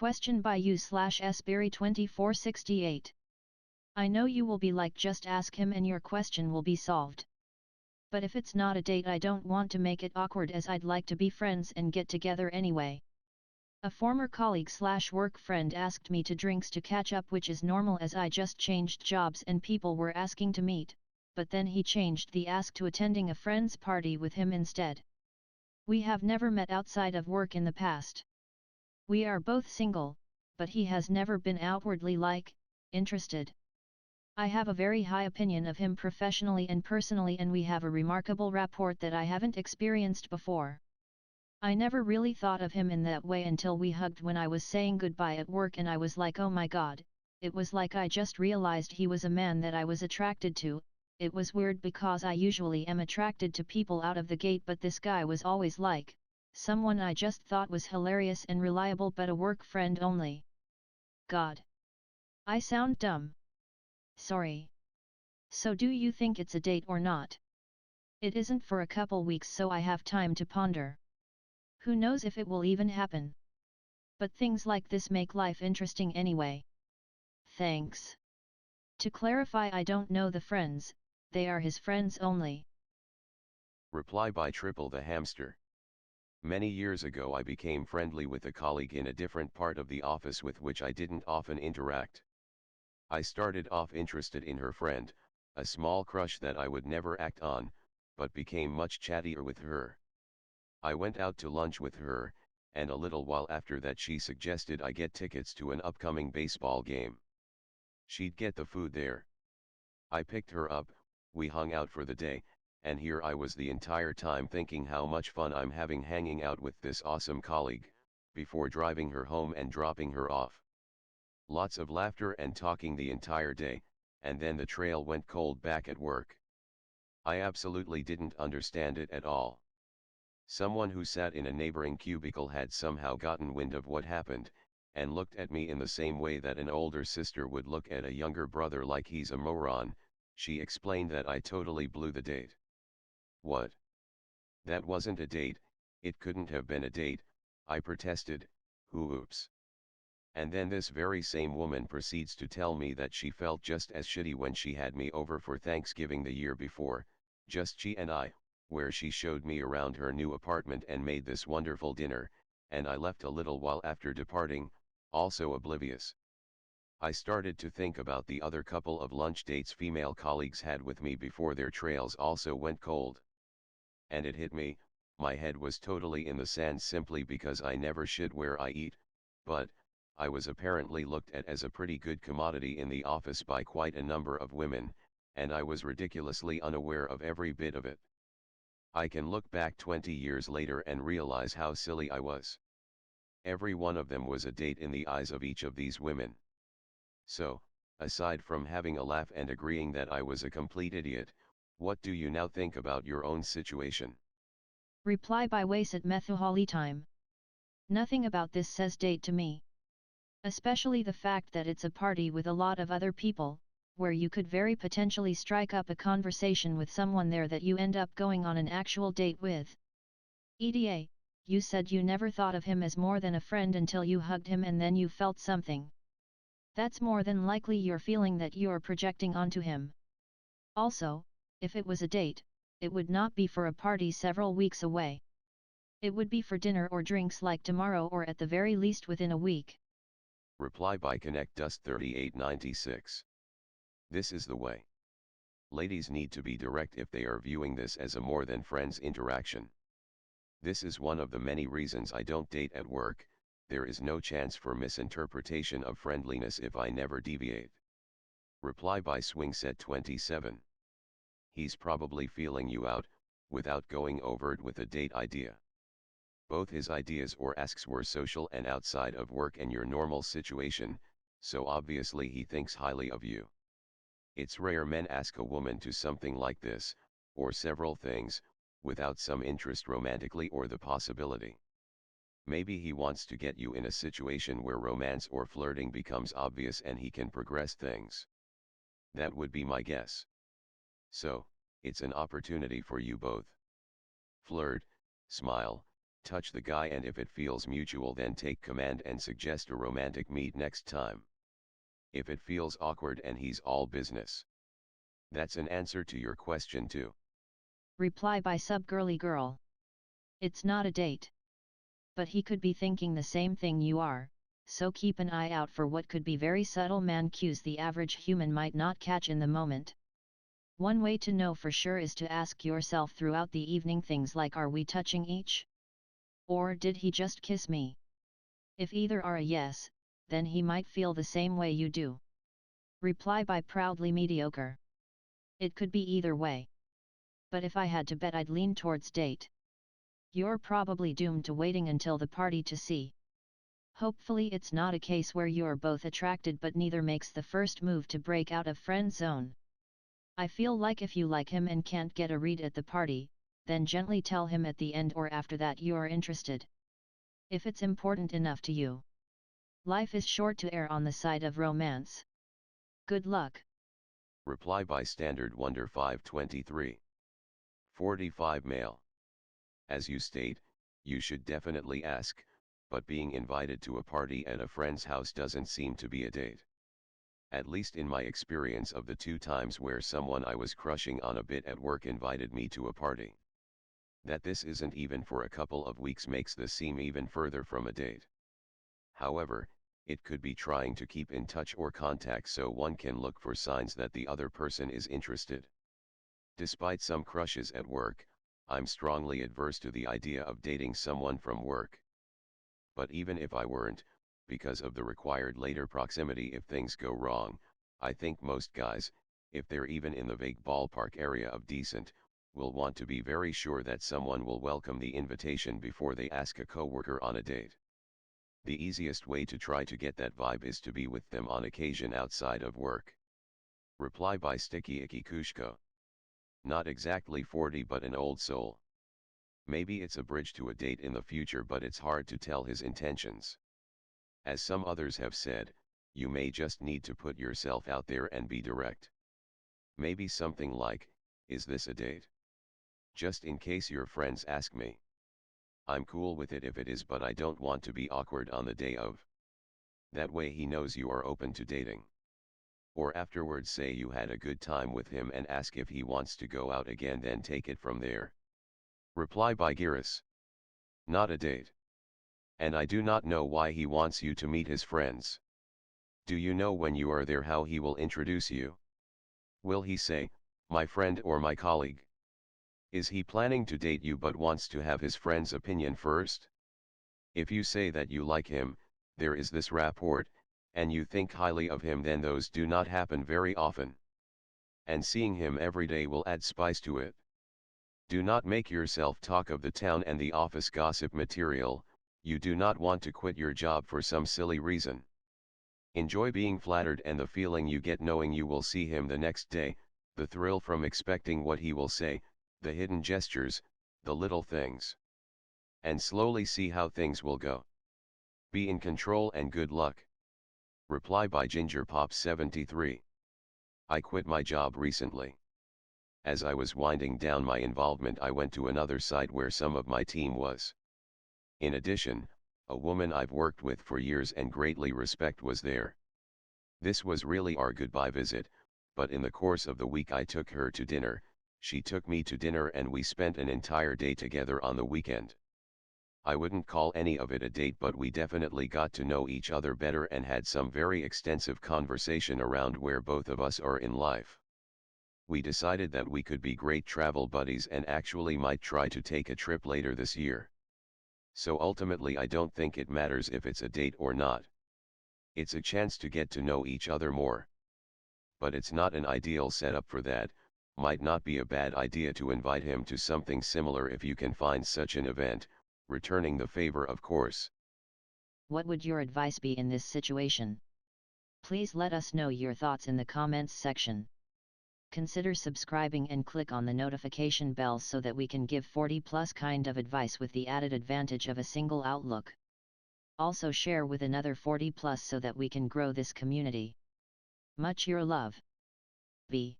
Question by you/sberry2468. I know you will be like, just ask him and your question will be solved. But if it's not a date, I don't want to make it awkward, as I'd like to be friends and get together anyway. A former colleague/work friend asked me to drinks to catch up, which is normal as I just changed jobs and people were asking to meet, but then he changed the ask to attending a friend's party with him instead. We have never met outside of work in the past. We are both single, but he has never been outwardly interested. I have a very high opinion of him professionally and personally, and we have a remarkable rapport that I haven't experienced before. I never really thought of him in that way until we hugged when I was saying goodbye at work, and I was like, oh my god, it was like I just realized he was a man that I was attracted to. It was weird because I usually am attracted to people out of the gate, but this guy was always like someone I just thought was hilarious and reliable, but a work friend only. God. I sound dumb. Sorry. So do you think it's a date or not? It isn't for a couple weeks, so I have time to ponder. Who knows if it will even happen? But things like this make life interesting anyway. Thanks. To clarify, I don't know the friends, they are his friends only. Reply by Triple the Hamster. Many years ago I became friendly with a colleague in a different part of the office with which I didn't often interact. I started off interested in her friend, a small crush that I would never act on, but became much chattier with her. I went out to lunch with her, and a little while after that she suggested I get tickets to an upcoming baseball game. She'd get the food there. I picked her up, we hung out for the day, and here I was the entire time thinking how much fun I'm having hanging out with this awesome colleague, before driving her home and dropping her off. Lots of laughter and talking the entire day, and then the trail went cold back at work. I absolutely didn't understand it at all. Someone who sat in a neighboring cubicle had somehow gotten wind of what happened, and looked at me in the same way that an older sister would look at a younger brother, like he's a moron. She explained that I totally blew the date. What? That wasn't a date, it couldn't have been a date, I protested. Oops. And then this very same woman proceeds to tell me that she felt just as shitty when she had me over for Thanksgiving the year before, just she and I, where she showed me around her new apartment and made this wonderful dinner, and I left a little while after departing, also oblivious. I started to think about the other couple of lunch dates female colleagues had with me before their trails also went cold. And it hit me, my head was totally in the sand simply because I never shit where I eat, but I was apparently looked at as a pretty good commodity in the office by quite a number of women, and I was ridiculously unaware of every bit of it. I can look back 20 years later and realize how silly I was. Every one of them was a date in the eyes of each of these women. So, aside from having a laugh and agreeing that I was a complete idiot, what do you now think about your own situation? Reply by Wasat Methuhali time. Nothing about this says date to me. Especially the fact that it's a party with a lot of other people, where you could very potentially strike up a conversation with someone there that you end up going on an actual date with. EDA, you said you never thought of him as more than a friend until you hugged him and then you felt something. That's more than likely your feeling that you're projecting onto him. Also, if it was a date, it would not be for a party several weeks away. It would be for dinner or drinks like tomorrow, or at the very least within a week. Reply by Connect Dust 3896. This is the way. Ladies need to be direct if they are viewing this as a more than friends interaction. This is one of the many reasons I don't date at work. There is no chance for misinterpretation of friendliness if I never deviate. Reply by Swingset 27. He's probably feeling you out, without going overt with a date idea. Both his ideas or asks were social and outside of work and your normal situation, so obviously he thinks highly of you. It's rare men ask a woman to something like this, or several things, without some interest romantically or the possibility. Maybe he wants to get you in a situation where romance or flirting becomes obvious and he can progress things. That would be my guess. So, it's an opportunity for you both. Flirt, smile, touch the guy, and if it feels mutual then take command and suggest a romantic meet next time. If it feels awkward and he's all business. That's an answer to your question too. Reply by sub girly girl. It's not a date. But he could be thinking the same thing you are, so keep an eye out for what could be very subtle man cues the average human might not catch in the moment. One way to know for sure is to ask yourself throughout the evening things like, are we touching each? Or did he just kiss me? If either are a yes, then he might feel the same way you do. Reply by proudly mediocre. It could be either way. But if I had to bet, I'd lean towards date. You're probably doomed to waiting until the party to see. Hopefully it's not a case where you're both attracted but neither makes the first move to break out of friend zone. I feel like if you like him and can't get a read at the party, then gently tell him at the end or after that you're interested. If it's important enough to you. Life is short to err on the side of romance. Good luck. Reply by Standard Wonder 523. 45 male. As you state, you should definitely ask, but being invited to a party at a friend's house doesn't seem to be a date. At least in my experience of the 2 times where someone I was crushing on a bit at work invited me to a party. That this isn't even for a couple of weeks makes this seem even further from a date. However, it could be trying to keep in touch or contact so one can look for signs that the other person is interested. Despite some crushes at work, I'm strongly adverse to the idea of dating someone from work. But even if I weren't, because of the required later proximity if things go wrong, I think most guys, if they're even in the vague ballpark area of decent, will want to be very sure that someone will welcome the invitation before they ask a coworker on a date. The easiest way to try to get that vibe is to be with them on occasion outside of work. Reply by Sticky Icky Kushko. Not exactly 40 but an old soul. Maybe it's a bridge to a date in the future, but it's hard to tell his intentions. As some others have said, you may just need to put yourself out there and be direct. Maybe something like, is this a date? Just in case your friends ask me. I'm cool with it if it is, but I don't want to be awkward on the day of. That way he knows you are open to dating. Or afterwards say you had a good time with him and ask if he wants to go out again, then take it from there. Reply by Giris. Not a date. And I do not know why he wants you to meet his friends. Do you know when you are there how he will introduce you? Will he say, my friend or my colleague? Is he planning to date you but wants to have his friend's opinion first? If you say that you like him, there is this rapport, and you think highly of him, then those do not happen very often. And seeing him every day will add spice to it. Do not make yourself talk of the town and the office gossip material. You do not want to quit your job for some silly reason. Enjoy being flattered and the feeling you get knowing you will see him the next day, the thrill from expecting what he will say, the hidden gestures, the little things. And slowly see how things will go. Be in control and good luck. Reply by Ginger Pop 73. I quit my job recently. As I was winding down my involvement, I went to another site where some of my team was. In addition, a woman I've worked with for years and greatly respect was there. This was really our goodbye visit, but in the course of the week I took her to dinner, she took me to dinner, and we spent an entire day together on the weekend. I wouldn't call any of it a date, but we definitely got to know each other better and had some very extensive conversation around where both of us are in life. We decided that we could be great travel buddies and actually might try to take a trip later this year. So ultimately I don't think it matters if it's a date or not. It's a chance to get to know each other more. But it's not an ideal setup for that. Might not be a bad idea to invite him to something similar if you can find such an event, returning the favor of course. What would your advice be in this situation? Please let us know your thoughts in the comments section. Consider subscribing and click on the notification bell so that we can give 40+ kind of advice with the added advantage of a single outlook. Also share with another 40+ so that we can grow this community. Much your love. B.